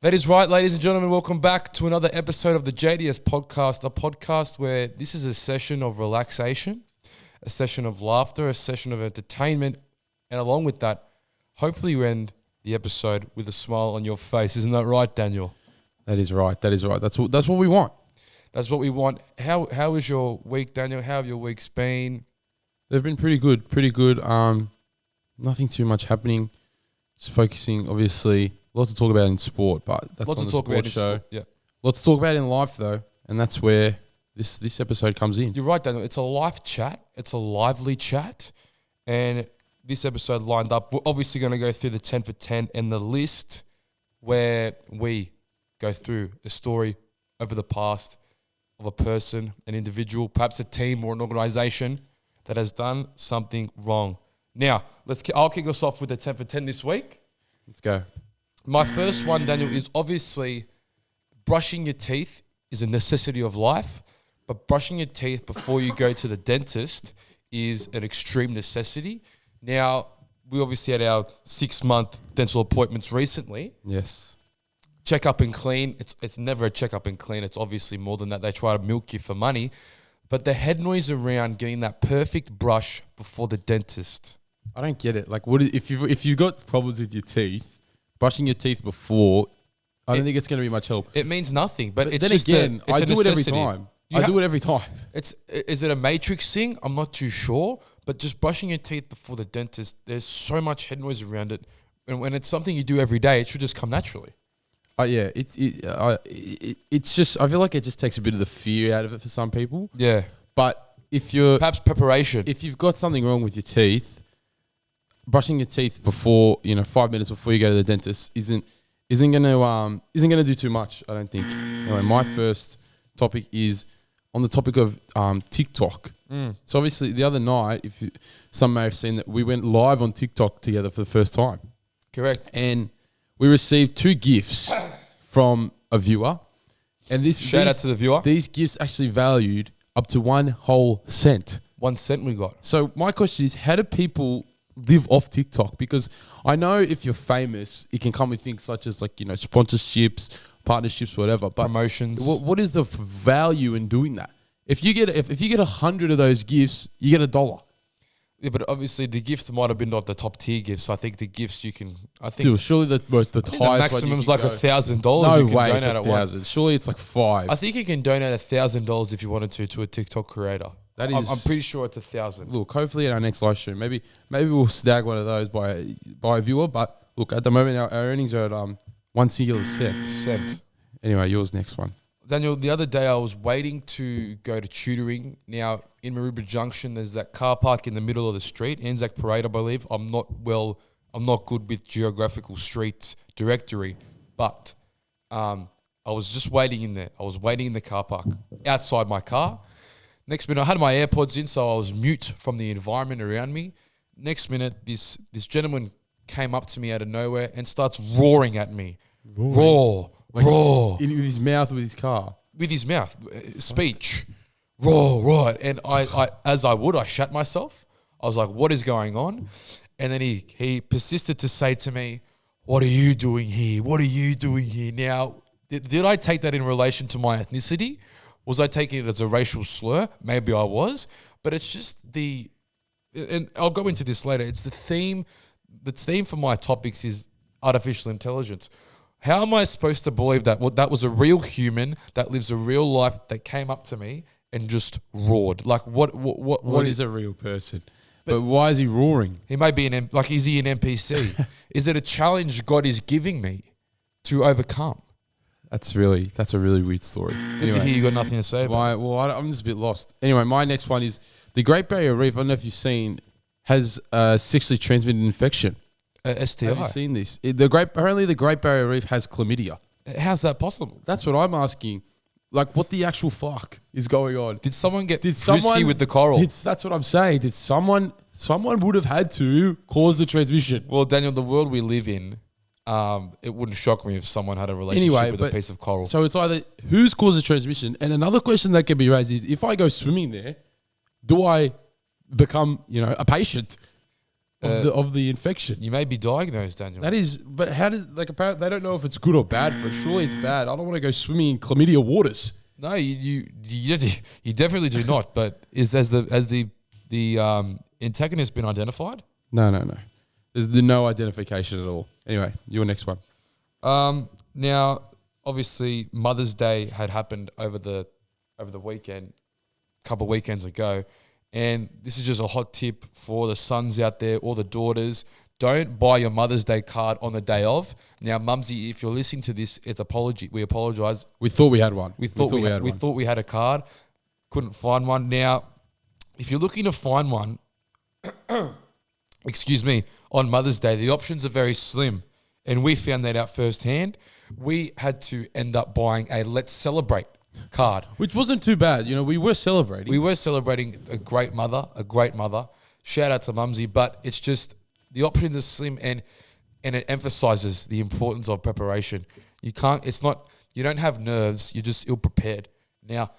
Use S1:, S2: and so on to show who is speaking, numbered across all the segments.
S1: That is right, ladies and gentlemen. Welcome back to another episode of the JDS podcast, a podcast where this is a session of relaxation, a session of laughter, a session of entertainment, and along with that, hopefully you end the episode with a smile on your face. Isn't that right, Daniel?
S2: That is right. That's what we want.
S1: That's what we want. How is your week, Daniel? How have your weeks been?
S2: They've been pretty good. Nothing too much happening. Just focusing, obviously. Lots to talk about in sport, but that's on the sports show.
S1: Yeah.
S2: Lots to talk about in life, though, and that's where this episode comes in.
S1: You're right, Daniel. It's a live chat. It's a lively chat. And this episode lined up, we're obviously going to go through the 10 for 10 and the list where we go through a story over the past of a person, an individual, perhaps a team or an organization that has done something wrong. Now, I'll kick us off with the 10 for 10 this week.
S2: Let's go.
S1: My first one, Daniel, is obviously brushing your teeth is a necessity of life, but brushing your teeth before you go to the dentist is an extreme necessity. Now, we obviously had our 6-month dental appointments recently.
S2: Yes.
S1: Check up and clean. It's never a check up and clean. It's obviously more than that. They try to milk you for money. But the head noise around getting that perfect brush before the dentist.
S2: I don't get it. Like, if you got problems with your teeth, brushing your teeth before, I don't think it's going to be much help.
S1: It means nothing. But it's
S2: then
S1: just
S2: again,
S1: I
S2: do it every time.
S1: Is it a matrix thing? I'm not too sure. But just brushing your teeth before the dentist, there's so much head noise around it. And when it's something you do every day, it should just come naturally.
S2: Yeah, it's just, I feel like it just takes a bit of the fear out of it for some people.
S1: Yeah.
S2: But if you're...
S1: Perhaps preparation.
S2: If you've got something wrong with your teeth, brushing your teeth before, 5 minutes before you go to the dentist isn't gonna do too much, I don't think. Anyway, my first topic is on the topic of TikTok. So obviously the other night, some may have seen that we went live on TikTok together for the first time.
S1: Correct.
S2: And we received 2 gifts from a viewer. And
S1: Shout out to the viewer.
S2: These gifts actually valued up to 1 whole cent.
S1: 1 cent we got.
S2: So my question is, how do people live off TikTok? Because I know if you're famous, it can come with things such as sponsorships, partnerships, whatever. But
S1: promotions.
S2: What is the value in doing that? If you get 100 of those gifts, you get $1.
S1: Yeah, but obviously the gift might have been not the top tier gifts. I think the gifts you can.
S2: Dude, surely the highest
S1: maximum is like $1,000.
S2: No
S1: you can
S2: way,
S1: donate
S2: it's 1,000. Surely it's like 5.
S1: I think you can donate $1,000 if you wanted to a TikTok creator.
S2: That
S1: I'm
S2: is.
S1: pretty sure it's 1,000.
S2: Look, hopefully at our next live stream, maybe we'll snag one of those by a viewer. But look, at the moment our earnings are at 1 singular cent. Anyway, yours next one.
S1: Daniel, the other day I was waiting to go to tutoring. Now, in Maroubra Junction, there's that car park in the middle of the street, Anzac Parade, I believe. I'm not good with geographical streets directory, but I was just waiting in there. I was waiting in the car park outside my car. Next minute, I had my AirPods in, so I was mute from the environment around me. Next minute, this gentleman came up to me out of nowhere and starts roaring at me. Roar.
S2: In his mouth with his car?
S1: With his mouth. Speech. Roar, right. And I as I would, I shut myself. I was like, what is going on? And then he persisted to say to me, what are you doing here? What are you doing here? Now, did I take that in relation to my ethnicity? Was I taking it as a racial slur? Maybe I was. But it's just and I'll go into this later. It's the theme for my topics is artificial intelligence. How am I supposed to believe that that was a real human that lives a real life that came up to me and just roared? Like what
S2: is a real person? But why is he roaring?
S1: He may be is he an NPC? Is it a challenge God is giving me to overcome?
S2: That's a really weird story.
S1: Good to hear you got nothing to say about it.
S2: I'm just a bit lost. Anyway, my next one is the Great Barrier Reef. I don't know if you've seen, has a sexually transmitted infection.
S1: STI.
S2: Have you seen this? Apparently the Great Barrier Reef has chlamydia.
S1: How's that possible?
S2: That's what I'm asking. Like, what the actual fuck is going on?
S1: Did someone get frisky with the coral?
S2: That's what I'm saying. Did someone would have had to cause the transmission?
S1: Well, Daniel, the world we live in, it wouldn't shock me if someone had a relationship with a piece of coral.
S2: So it's either who's caused the transmission, and another question that can be raised is, if I go swimming there, do I become, a patient? of the infection.
S1: You may be diagnosed, Daniel.
S2: That is, but how does apparently they don't know if it's good or bad for it. Surely it's bad. I don't want to go swimming in chlamydia waters.
S1: No, you definitely do not. But has the antagonist been identified?
S2: No. There's no identification at all. Anyway, your next one.
S1: Now, obviously, Mother's Day had happened over the weekend, a couple of weekends ago, and this is just a hot tip for the sons out there or the daughters. Don't buy your Mother's Day card on the day of. Now, Mumsy, if you're listening to this, it's apology. We apologise.
S2: We thought we had one.
S1: We thought we had a card. Couldn't find one. Now, if you're looking to find one, excuse me, on Mother's Day, the options are very slim. And we found that out firsthand. We had to end up buying a Let's Celebrate card.
S2: Which wasn't too bad. We were celebrating.
S1: We were celebrating a great mother. Shout out to Mumsy. But it's just, the options are slim and it emphasizes the importance of preparation. You don't have nerves. You're just ill-prepared. Now,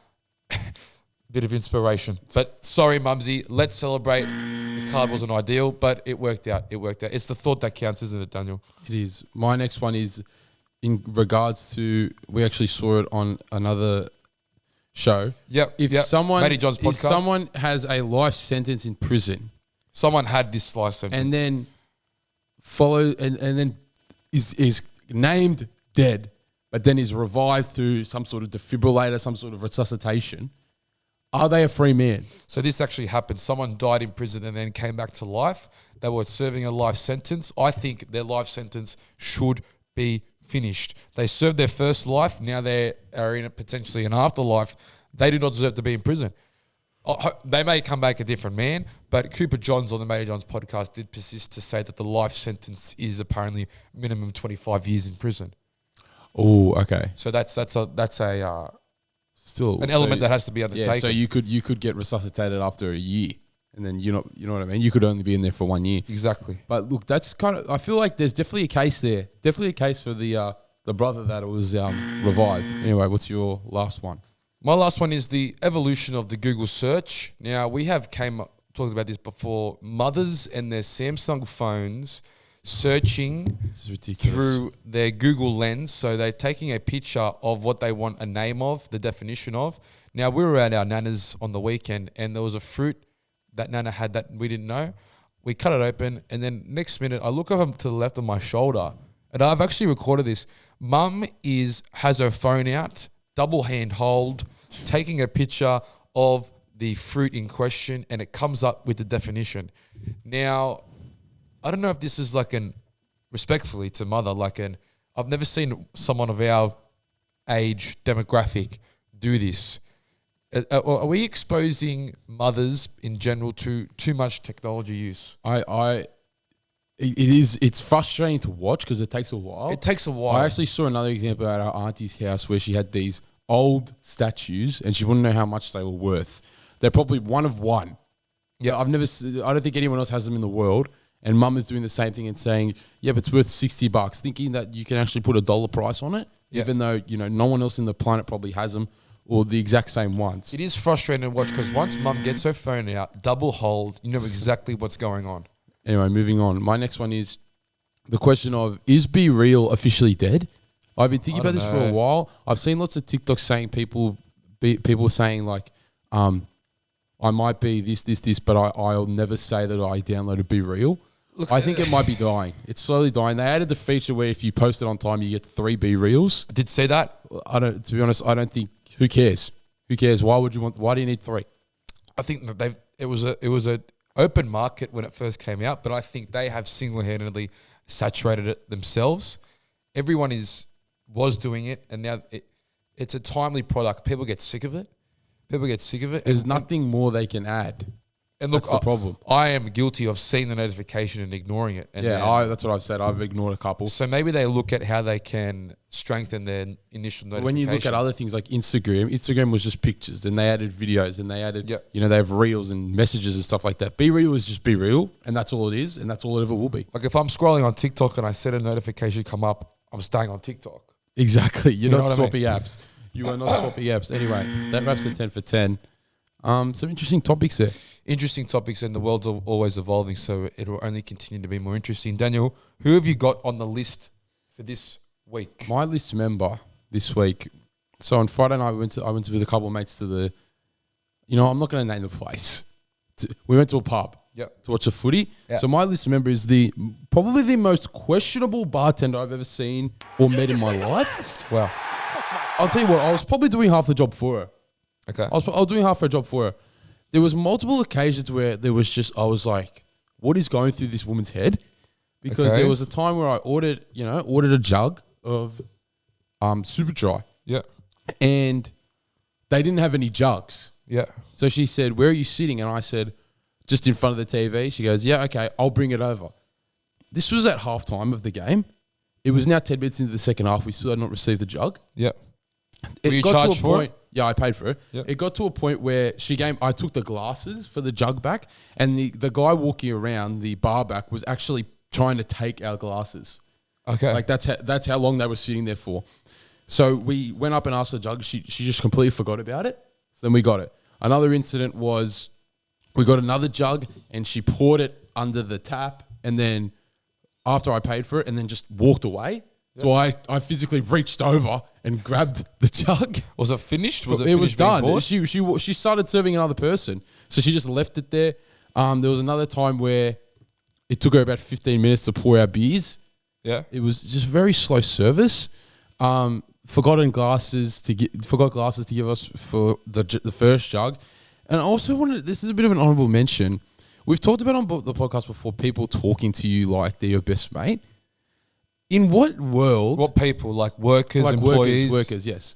S1: bit of inspiration. But sorry, Mumsy, Let's Celebrate. The card wasn't ideal, but it worked out. It's the thought that counts, isn't it, Daniel?
S2: It is. My next one is in regards to, we actually saw it on another show. If someone
S1: Matty John's podcast.
S2: If someone has a life sentence in prison,
S1: someone had this life sentence,
S2: and then and then is named dead, but then is revived through some sort of defibrillator, some sort of resuscitation. Are they a free man?
S1: So this actually happened. Someone died in prison and then came back to life. They were serving a life sentence. I think their life sentence should be finished. They served their first life. Now they are in potentially an afterlife. They do not deserve to be in prison. They may come back a different man, but Cooper Johns on the Matty Johns podcast did persist to say that the life sentence is apparently minimum 25 years in prison.
S2: Oh, okay.
S1: So that's a
S2: still
S1: an element that has to be undertaken.
S2: Yeah, so you could get resuscitated after a year, and then you know what I mean. You could only be in there for 1 year.
S1: Exactly.
S2: But look, that's kind of. I feel like there's definitely a case there. Definitely a case for the brother that was revived. Anyway, what's your last one?
S1: My last one is the evolution of the Google search. Now we have talked about this before. Mothers and their Samsung phones searching through their Google Lens. So they're taking a picture of what they want a name of, the definition of. Now, we were at our Nana's on the weekend and there was a fruit that Nana had that we didn't know. We cut it open and then next minute I look over to the left of my shoulder and I've actually recorded this. Mum has her phone out, double hand hold, taking a picture of the fruit in question and it comes up with the definition. Now, I don't know if this is respectfully to mother, I've never seen someone of our age demographic do this. Are we exposing mothers in general to too much technology use?
S2: It's frustrating to watch because it takes a while.
S1: It takes a while.
S2: I actually saw another example at our auntie's house where she had these old statues and she wouldn't know how much they were worth. They're probably one of one. Yeah, I don't think anyone else has them in the world. And mum is doing the same thing and saying, yeah, but it's worth $60, thinking that you can actually put a dollar price on it, even though, no one else in the planet probably has them or the exact same ones.
S1: It is frustrating to watch because once mum gets her phone out, double hold, you know exactly what's going on.
S2: Anyway, moving on. My next one is the question of, is Be Real officially dead? I've been thinking about this for a while. I've seen lots of TikToks saying people saying I might be this, but I'll never say that I downloaded Be Real. Look, I think it might be dying. It's slowly dying. They added the feature where if you post it on time, you get 3 B Reels.
S1: I did say that.
S2: To be honest, I don't think. Who cares? Who cares? Why do you need 3?
S1: I think that it was a open market when it first came out, but I think they have single-handedly saturated it themselves. Everyone was doing it, and now it's a timely product. People get sick of it.
S2: There's nothing more they can add.
S1: And look,
S2: that's the problem.
S1: I am guilty of seeing the notification and ignoring it. And
S2: that's what I've said. I've ignored a couple.
S1: So maybe they look at how they can strengthen their initial notification.
S2: When you look at other things like Instagram was just pictures. Then they added videos. And they added, they have reels and messages and stuff like that. Be Real is just Be Real. And that's all it is. And that's all it ever will be.
S1: Like if I'm scrolling on TikTok and I set a notification come up, I'm staying on TikTok.
S2: Exactly. You're not swapping apps. You are not swapping apps. Anyway, that wraps the 10 for 10. Some interesting topics there.
S1: interesting topics, and the world's always evolving, so it'll only continue to be more interesting. Daniel, who have you got on the list for this week?
S2: My list member this week. So on Friday night, I went to with a couple of mates to the. I'm not going to name the place. We went to a pub.
S1: Yep.
S2: To watch a footy.
S1: Yep.
S2: So my list member is probably the most questionable bartender I've ever seen or met in my life.
S1: Wow.
S2: I'll tell you what, I was probably doing half the job for her.
S1: Okay.
S2: I was doing half her job for her. There was multiple occasions where I was like, what is going through this woman's head? Because
S1: Okay.
S2: there was a time where I ordered a jug of super dry.
S1: Yeah.
S2: And they didn't have any jugs.
S1: Yeah.
S2: So she said, where are you sitting? And I said, just in front of the TV. She goes, yeah, okay, I'll bring it over. This was at halftime of the game. It was now 10 minutes into the second half. We still had not received the jug.
S1: Yeah.
S2: It
S1: Were you
S2: got to a
S1: charged for
S2: point. Yeah, I paid for it.
S1: Yep.
S2: It got to a point where I took the glasses for the jug back, and the guy walking around the bar back was actually trying to take our glasses.
S1: Okay.
S2: Like that's how long they were sitting there for. So we went up and asked the jug. She just completely forgot about it. So then we got it. Another incident was we got another jug and she poured it under the tap, and then after I paid for it, and then just walked away. Yep. So I physically reached over and grabbed the jug.
S1: Was it finished?
S2: It was done. She started serving another person, so she just left it there. There was another time where it took her about 15 minutes to pour our beers.
S1: Yeah.
S2: It was just very slow service. Forgot glasses to give us for the first jug. And I also this is a bit of an honorable mention. We've talked about on the podcast before, people talking to you like they're your best mate. In what world?
S1: What people? Like workers, employees?
S2: Workers, yes.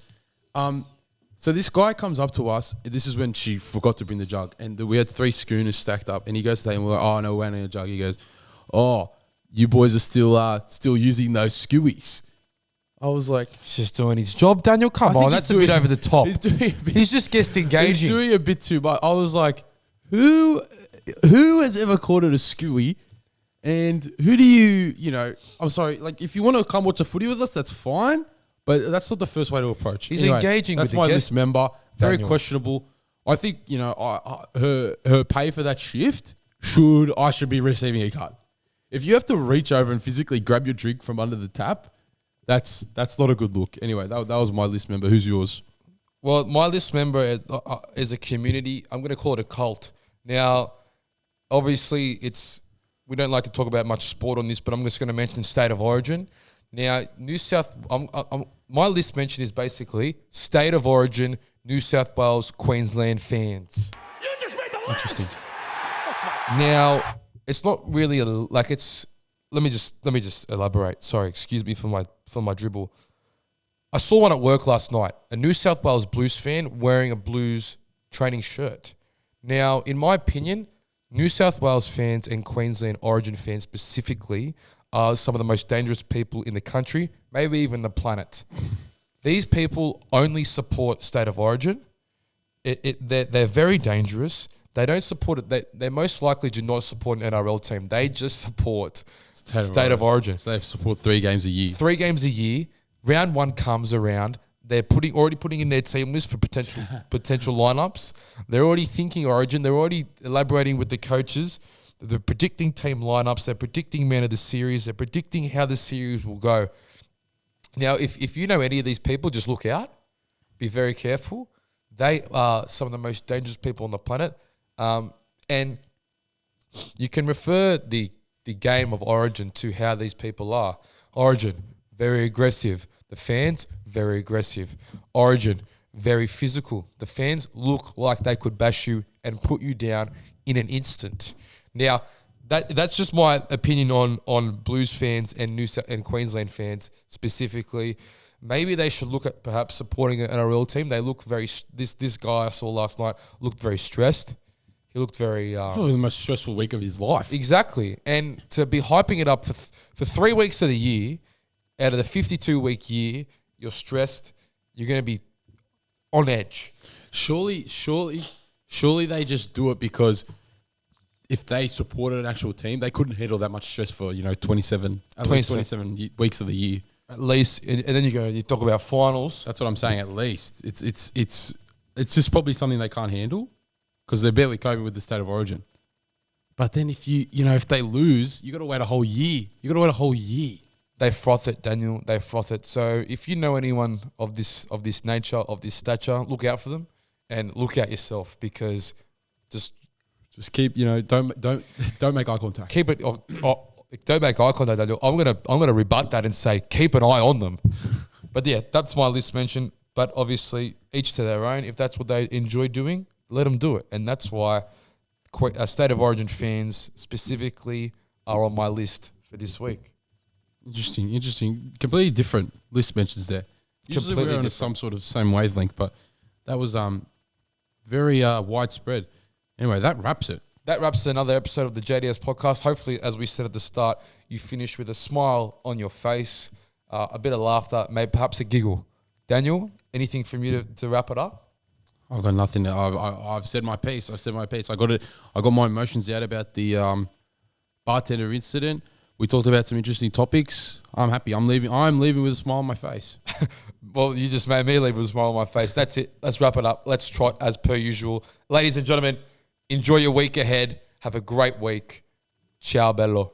S2: So this guy comes up to us. This is when she forgot to bring the jug. And we had 3 schooners stacked up. And he goes to them, and we're like, oh, no, we're not in a jug. He goes, oh, you boys are still using those skewies. I was like,
S1: He's just doing his job, Daniel. Come on, that's a bit over the top. He's just guest engaging.
S2: He's doing a bit too much. I was like, who has ever called it a skewy? And who do I'm sorry, like if you want to come watch a footy with us, that's fine. But that's not the first way to approach.
S1: He's engaging with the guest.
S2: That's my list member. Very
S1: Daniel.
S2: Questionable. I think, her pay for that shift, I should be receiving a cut. If you have to reach over and physically grab your drink from under the tap, that's not a good look. Anyway, that was my list member. Who's yours?
S1: Well, my list member is a community. I'm going to call it a cult. Now, obviously, we don't like to talk about much sport on this, but I'm just going to mention state of origin. Now, my list mention is basically state of origin, New South Wales, Queensland fans.
S3: You just made the list.
S2: Interesting.
S1: Now, it's not really let me just elaborate. Sorry, excuse me for my dribble. I saw one at work last night, a New South Wales Blues fan wearing a Blues training shirt. Now, in my opinion, New South Wales fans and Queensland Origin fans specifically are some of the most dangerous people in the country, maybe even the planet. These people only support State of Origin. They're very dangerous. They don't support it. They most likely do not support an NRL team. They just support State of Origin.
S2: So they support 3 games a year.
S1: 3 games a year. Round 1 comes around. They're already putting in their team list for potential lineups. They're already thinking Origin. They're already elaborating with the coaches. They're predicting team lineups. They're predicting man of the series. They're predicting how the series will go. Now, if you know any of these people, just look out. Be very careful. They are some of the most dangerous people on the planet. And you can refer the game of Origin to how these people are. Origin, very aggressive. The fans, very aggressive. Origin, very physical. The fans look like they could bash you and put you down in an instant. Now, that's just my opinion on Blues fans and Queensland fans specifically. Maybe they should look at perhaps supporting an NRL team. They look very. This guy I saw last night looked very stressed. He looked very.
S2: Probably the most stressful week of his life.
S1: Exactly, and to be hyping it up for 3 weeks of the year, out of the 52-week year, you're stressed. You're going to be on edge.
S2: Surely they just do it because if they supported an actual team, they couldn't handle that much stress for 27 weeks of the year.
S1: At least, and then you talk about finals.
S2: That's what I'm saying. At least it's just probably something they can't handle because they're barely coping with the state of origin. But then if if they lose, you got to wait a whole year.
S1: They froth it, Daniel. They froth it. So if you know anyone of this nature, of this stature, look out for them and look out yourself, because just
S2: keep, don't make eye contact.
S1: keep it. Don't make eye contact, Daniel. I'm gonna rebut that and say keep an eye on them. But yeah, that's my list mention. But obviously, each to their own. If that's what they enjoy doing, let them do it. And that's why State of Origin fans specifically are on my list for this week.
S2: Interesting. Completely different list mentions there. Usually we're on some sort of same wavelength, but that was very widespread. Anyway, that wraps it.
S1: That wraps another episode of the JDS podcast. Hopefully, as we said at the start, you finish with a smile on your face, a bit of laughter, maybe perhaps a giggle. Daniel, anything from you to wrap it up?
S2: I've got nothing. I've said my piece. I got my emotions out about the bartender incident. We talked about some interesting topics. I'm happy. I'm leaving with a smile on my face.
S1: Well, you just made me leave with a smile on my face. That's it. Let's wrap it up. Let's trot as per usual. Ladies and gentlemen, enjoy your week ahead. Have a great week. Ciao, bello.